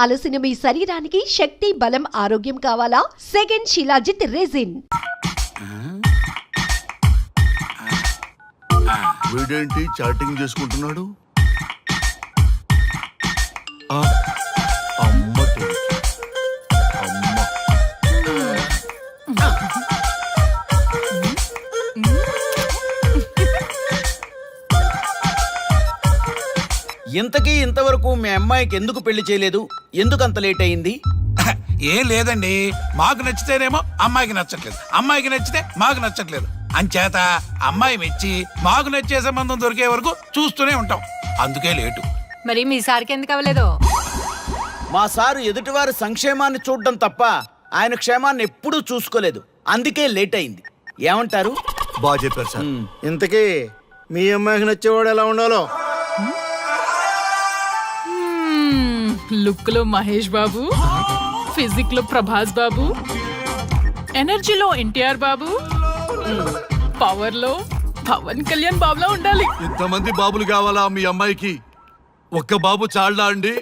అలసిన మీ శరీరానికి శక్తి, బలం, ఆరోగ్యం కావాలా? Second shilajit resin. వీడేంటి చాటింగ్ చేసుకుంటున్నాడు? అమ్మ ఇంతకీ ఇంతవరకు మీ అమ్మాయికి ఎందుకు పెళ్లి చేయలేదు? ఎందుకు అంత లేట్ అయింది? ఏం లేదండి, మాకు నచ్చితేనేమో అమ్మాయికి నచ్చట్లేదు, అమ్మాయికి నచ్చితే మాకు నచ్చట్లేదు. అంచేత అమ్మాయి మెచ్చి మాకు నచ్చే సంబంధం దొరికే వరకు చూస్తూనే ఉంటాం. అందుకే లేటు. మరి మీ సార్కి ఎందుకు అవ్వలేదు? మా సారు ఎదుటివారి సంక్షేమాన్ని చూడడం తప్ప ఆయన క్షేమాన్ని ఎప్పుడూ చూసుకోలేదు. అందుకే లేట్ అయింది. ఏమంటారు? బాగా చెప్పారు సార్. ఇంతకీ మీ అమ్మాయికి నచ్చేవాడు ఎలా ఉండాలో? లుక్ లో మహేష్ బాబు, ఫిజిక్ లో ప్రభాస్ బాబు, ఎనర్జీలో ఎన్టీఆర్ బాబు, పవర్ లో పవన్ కళ్యాణ్ బాబులా ఉండాలి. ఇంతమంది బాబులు కావాలా మీ అమ్మాయికి? ఒక్క బాబు చాళ్ళా అండి?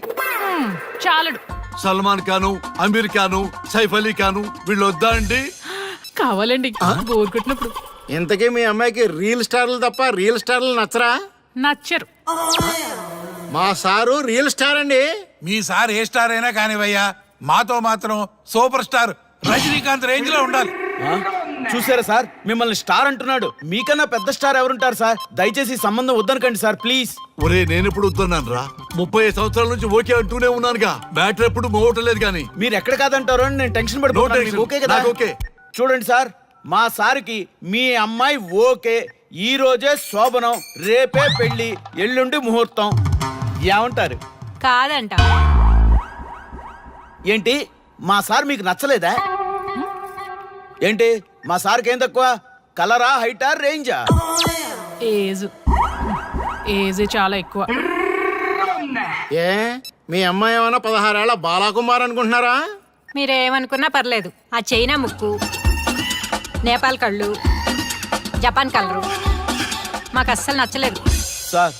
చాలడు. సల్మాన్ ఖాను, అమీర్ ఖాను, సైఫ్ అలీ ఖాను వీళ్ళు వద్దా అండి? కావాలండి, బోర్ కొట్టినప్పుడు. ఇంతకీ మీ అమ్మాయికి రియల్ స్టార్లు తప్ప రియల్ స్టార్లు నచ్చరా? నచ్చరు. మా సారు రియల్ స్టార్ అండి. మీ సార్ ఏ స్టార్ అయినా కానివయ్యా, మాతో మాత్రం సూపర్ స్టార్ రజనీకాంత్ రేంజ్ లో ఉండాలి. చూసారా సార్, మిమ్మల్ని స్టార్ అంటున్నాడు. మీకన్నా పెద్ద స్టార్ ఎవరుంటారు సార్? దయచేసి సంబంధం వద్దనకండి సార్, ప్లీజ్. ఒరే నేనెప్పుడు వద్దన్నాను రా? 30 సంవత్సరాల నుంచి ఓకే అంటూనే ఉన్నానుగా. బ్యాటర్ ఎప్పుడు మోగటలేదు కానీ. మీరు ఎక్కడ కాదంటారో అని నేను టెన్షన్ పడిపోతున్నాను. ఓకే కదా? ఓకే. చూడండి సార్, మా సార్కి మీ అమ్మాయి ఓకే. ఈ రోజే శోభనం, రేపే పెళ్లి, ఎల్లుండి ముహూర్తం. ఏమంటారు? కాదంట. ఏంటి, మా సార్ మీకు నచ్చలేదా? ఏంటి, మా సార్కి ఏం తక్కువ? కలరా, హైటా, రేంజా? ఏజ్ చాలా ఎక్కువ. ఏ మీ అమ్మాయి ఏమైనా 16 ఏళ్ల బాలాకుమార్ అనుకుంటున్నారా? మీరేమనుకున్నా పర్లేదు. ఆ చైనా ముక్కు, నేపాల్ కళ్ళు, జపాన్ కలరు మాకు అస్సలు నచ్చలేదు. సార్,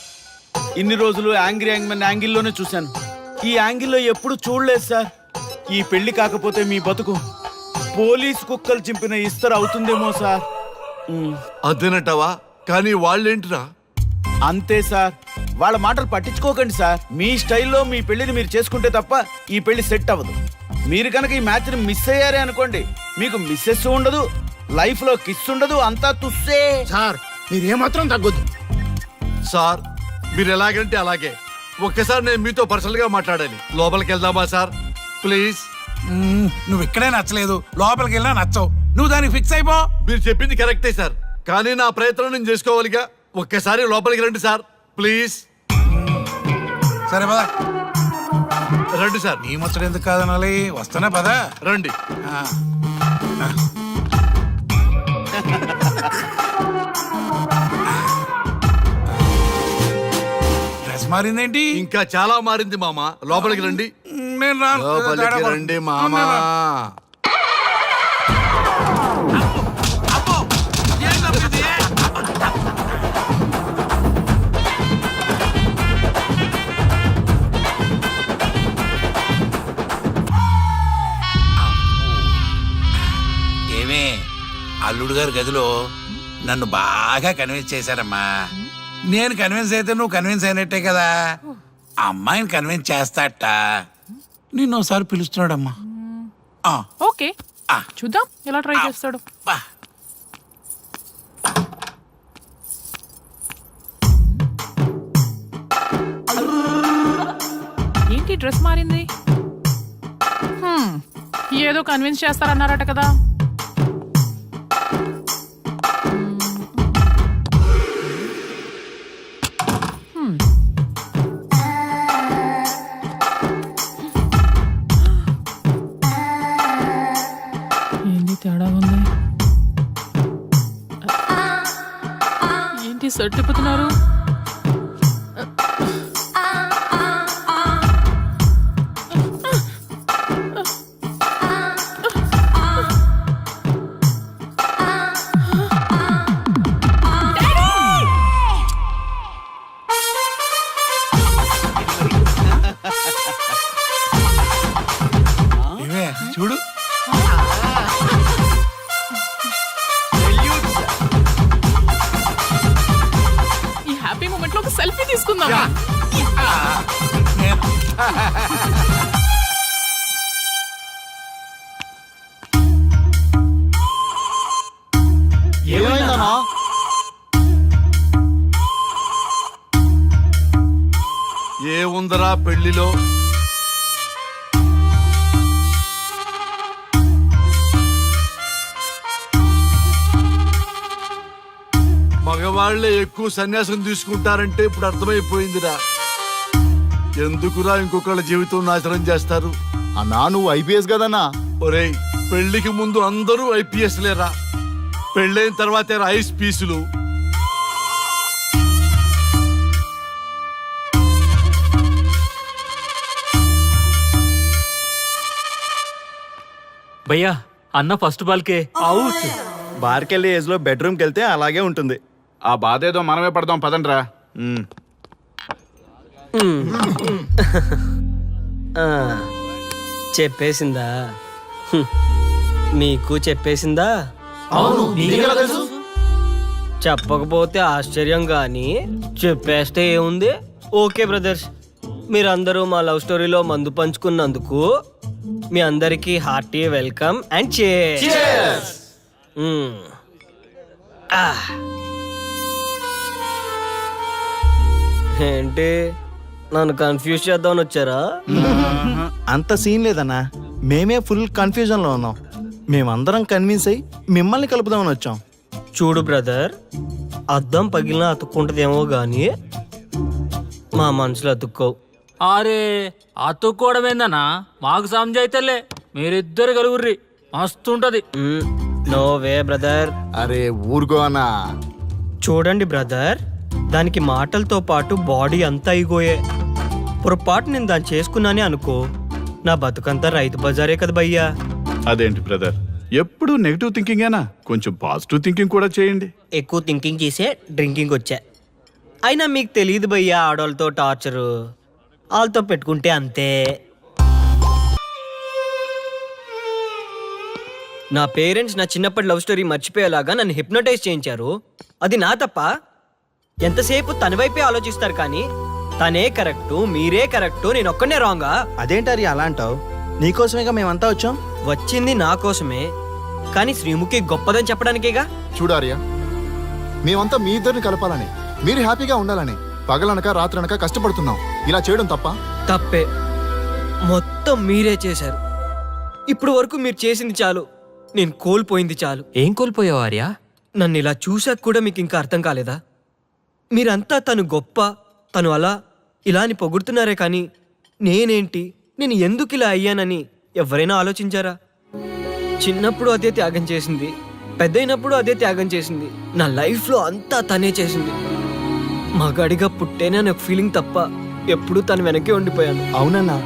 ఇన్ని రోజులు యాంగ్రీ యాంగ్మెన్ యాంగిల్లోనే చూశాను. ఈ యాంగిల్లో ఎప్పుడు చూడలేదు సార్. ఈ పెళ్లి కాకపోతే మీ బతుకు పోలీస్ కుక్కలు చింపిన ఇస్తరు అవుతుందేమో సార్. అదేనంటావా? కానీ వాళ్ళేంటిరా? అంతే సార్, వాళ్ళ మాటలు పట్టించుకోకండి సార్. మీ స్టైల్లో మీ పెళ్లిని మీరు చేసుకుంటే తప్ప ఈ పెళ్లి సెట్ అవ్వదు. మీరు కనుక ఈ మ్యాచ్ని మిస్ అయ్యారే అనుకోండి, మీకు మిస్సెస్ ఉండదు, లైఫ్ లో కిస్ ఉండదు, అంతా తుస్సే. సార్ మీరు ఏమాత్రం తగ్గొద్దు. సార్ మీరు ఎలాగంటే అలాగే. ఒక్కసారి నేను మీతో పర్సనల్ గా మాట్లాడాలి. లోపలికి వెళ్దామా సార్? ప్లీజ్. నువ్వు ఇక్కడే నచ్చలేదు, లోపలికి వెళ్ళినా నచ్చవు. నువ్వు దానికి ఫిక్స్ అయిపో. మీరు చెప్పింది కరెక్టే సార్, కానీ నా ప్రయత్నం నేను చేసుకోవాలిగా. ఒక్కసారి లోపలికి రండి సార్, ప్లీజ్. సరే పదా, రండి సార్. నీ ముచ్చట ఎందుకు కాదనాలి? వస్తానే పదా, రండి. డ్రెస్ మారిందేంటి? ఇంకా చాలా మారింది మామ. లోపలికి రండి. నేను రాను. లోపలికి రండి మామా. అబ్బో, ఏంటబ్బా ఇది? ఏమే, అల్లుడు గారి గదిలో నన్ను బాగా కన్విన్స్ చేశారమ్మా. నేను కన్విన్స్ అయితే నువ్వు కన్విన్స్ అయినట్టే కదా. అమ్మాయిని కన్విన్స్ చేస్తాట. నిన్ను ఒకసారి పిలుస్తున్నాడమ్మా. ఓకే, చూద్దాం ఎలా ట్రై చేస్తాడు. ఏంటి డ్రెస్ మారింది? ఏదో కన్విన్స్ చేస్తారన్నారట కదా. ఏంటి తేడా ఉంది? ఏంటి షర్ట్ తిప్పుతున్నారు? చూడు ఈ హ్యాపీ మూమెంట్ లో ఒక సెల్ఫీ తీసుకుందాం. నేను ఏమైందన్నా? ఏముందరా పెళ్లిలో? మగవాళ్లే ఎక్కువ సన్యాసం తీసుకుంటారంటే ఇప్పుడు అర్థమైపోయిందిరా. ఎందుకురా ఇంకొకళ్ళ జీవితం నాశనం చేస్తారు? అన్నా నువ్వు ఐపీఎస్ కదన్నా. ఒరేయ్, పెళ్లికి ముందు అందరూ ఐపీఎస్ లేరా, పెళ్ళైన తర్వాతే ఐస్ పీసులు. భయ్యా అన్న ఫస్ట్ బాల్కే అవుట్. బార్కెళ్ళి ఏజ్ లో బెడ్రూమ్కి వెళ్తే అలాగే ఉంటుంది. ఆ బాధ ఏదో మనమే పడదాం పదండ్రా. చెప్పేసిందా? మీకు చెప్పేసిందా? చెప్పకపోతే ఆశ్చర్యం గాని చెప్పేస్తే ఏముంది? ఓకే బ్రదర్స్, మీరందరూ మా లవ్ స్టోరీలో మందు పంచుకున్నందుకు మీ అందరికీ హార్టీ వెల్కమ్ అండ్ cheers. ఏంటి నన్ను కన్ఫ్యూజ్ చేద్దామని వచ్చారా? అంత సీన్ లేదన్నా, మేమే ఫుల్ కన్ఫ్యూజన్ లో ఉన్నాం. మేమందరం కన్విన్స్ అయ్యి మిమ్మల్ని కలుపుదామని వచ్చాం. చూడు బ్రదర్, అద్దం పగిలినా అతుక్కుంటదేమో గాని మా మనసులో అతుక్కోవు. అరే అతుక్కోవడమేందన్నా, మాకు సంజాయితేలే, మీరిద్దరు కలుగుర్రి మస్తుంటది. No way brother. అరే ఊరుకో అన్నా. చూడండి బ్రదర్, దానికి మాటలతో పాటు బాడీ అంతా అయిపోయే. పొరపాటు నేను దాన్ని చేసుకున్నానే అనుకో, నా బతుకంతా రైతు బజారే కదా భయ్యా. అదేంటి బ్రదర్, ఎప్పుడు నెగిటివ్ థింకింగేనా? కొంచెం పాజిటివ్ థింకింగ్ కూడా చేయండి. ఎక్కువ థింకింగ్ చేసే డ్రింకింగ్ వచ్చా. అయినా మీకు తెలియదు భయ్యా ఆడవాళ్ళతో టార్చరు. వాళ్ళతో పెట్టుకుంటే అంతే. నా పేరెంట్స్ నా చిన్నప్పటి లవ్ స్టోరీ మర్చిపోయేలాగా నన్ను హిప్నోటైజ్ చేయించారు. అది నా తప్ప? ఎంతసేపు తన వైపే ఆలోచిస్తారు కానీ తనే కరెక్టు, మీరే కరెక్టు, నేను ఒక్కనే రాంగా? అదేంటారి అలా అంటావు? నీకోసమేగా మేమంతా వచ్చాం. వచ్చింది నా కోసమే, కానీ శ్రీముఖి గొప్పదని చెప్పడానికేగా. చూడారియా, మేమంతా మీ ఇద్దరిని కలపాలని, మీరు హ్యాపీగా ఉండాలని పగలనక రాత్రనక కష్టపడుతున్నాం. ఇలా చేయడం తప్ప? తప్పే. మొత్తం మీరే చేశారు. ఇప్పుడు వరకు మీరు చేసింది చాలు, నేను కోల్పోయింది చాలు. ఏం కోల్పోయావు ఆర్య? నన్ను ఇలా చూశాక కూడా మీకు ఇంకా అర్థం కాలేదా? మీరంతా తను గొప్ప, తను అలా ఇలా అని పొగుడుతున్నారే కానీ నేనేంటి, నేను ఎందుకు ఇలా అయ్యానని ఎవరైనా ఆలోచించారా? చిన్నప్పుడు అదే త్యాగం చేసింది, పెద్దయినప్పుడు అదే త్యాగం చేసింది. నా లైఫ్లో అంతా తనే చేసింది. మగాడిగా పుట్టేనే నాకు ఫీలింగ్ తప్ప ఎప్పుడూ తను వెనకే ఉండిపోయాను. అవునన్నా,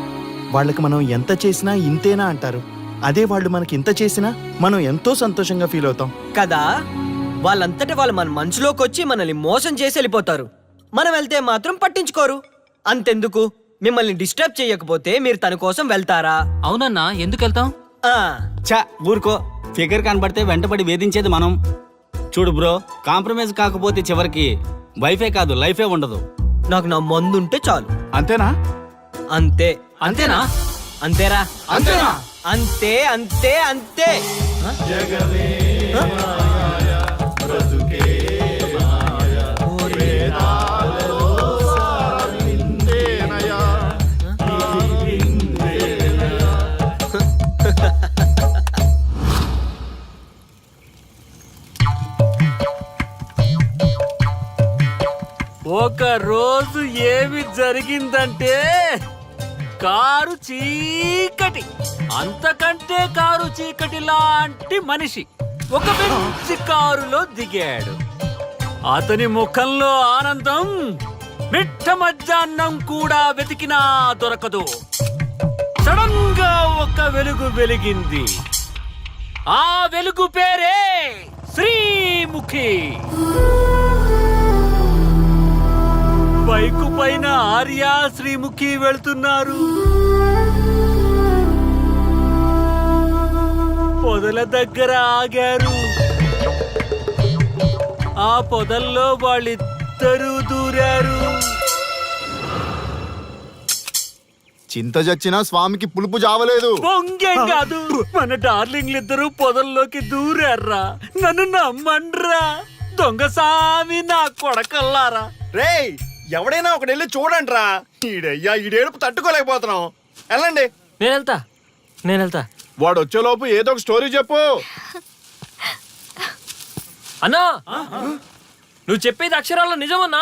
వాళ్ళకి మనం ఎంత చేసినా ఇంతేనా అంటారు. అదే వాళ్ళు మనకి ఇంత చేసినా మనం ఎంతో సంతోషంగా ఫీల్ అవుతాం కదా. వాళ్ళంతటా వాళ్ళు మన మనసులోకి వచ్చి మనల్ని మోసం చేసి వెళ్ళిపోతారు. మనం వెళ్తే మాత్రం పట్టించుకోరు. అంతెందుకు, మిమ్మల్ని డిస్టర్బ్ చేయకపోతే మీరు తన కోసం వెళ్తారా? అవునన్నా, ఎందుకు వెళ్తాం? చా ఊరుకో, ఫిగర్ కనబడితే వెంటబడి వేధించేది మనం. చూడు బ్రో, కాంప్రమైజ్ కాకపోతే చివరికి వైఫే కాదు లైఫే ఉండదు. నాకు నా మందుంటే చాలు. అంతేనా? అంతే. అంతేనా? అంతేరా. అంతేనా? అంతే అంతే అంతే. ఒక రోజు ఏమి జరిగిందంటే, కారు చీకటి, అంతకంటే కారు చీకటి లాంటి మనిషి ఒక మంచి కారులో దిగాడు. అతని ముఖంలో ఆనందం మిట్ట మధ్యాహ్నం కూడా వెతికినా దొరకదు. సడన్ గా ఒక వెలుగు వెలిగింది. ఆ వెలుగు పేరే శ్రీముఖి. బైకు పైన ఆర్య శ్రీముఖి వెళ్తున్నారు. పొదల దగ్గర ఆగారు. ఆ పొదల్లో వాళ్ళిద్దరూ దూరారు. చింత చచ్చినా స్వామికి పులుపు జావలేదు. పొంగేం కాదు, మన డార్లింగ్లిద్దరూ పొదల్లోకి దూరారా. నన్ను నమ్మండ్రా దొంగ సామి నా కొడకల్లారా. రేయ్ ఎవడైనా ఒకటి వెళ్ళి చూడండి రా. ఈడయ్యా ఈడేడుపు తట్టుకోలేకపోతున్నాం. వెళ్ళండి. నేను వెళ్తా. వాడు వచ్చేలోపు ఏదో ఒక స్టోరీ చెప్పు. అన్నా, నువ్వు చెప్పేది అక్షరాల్లో నిజమన్నా?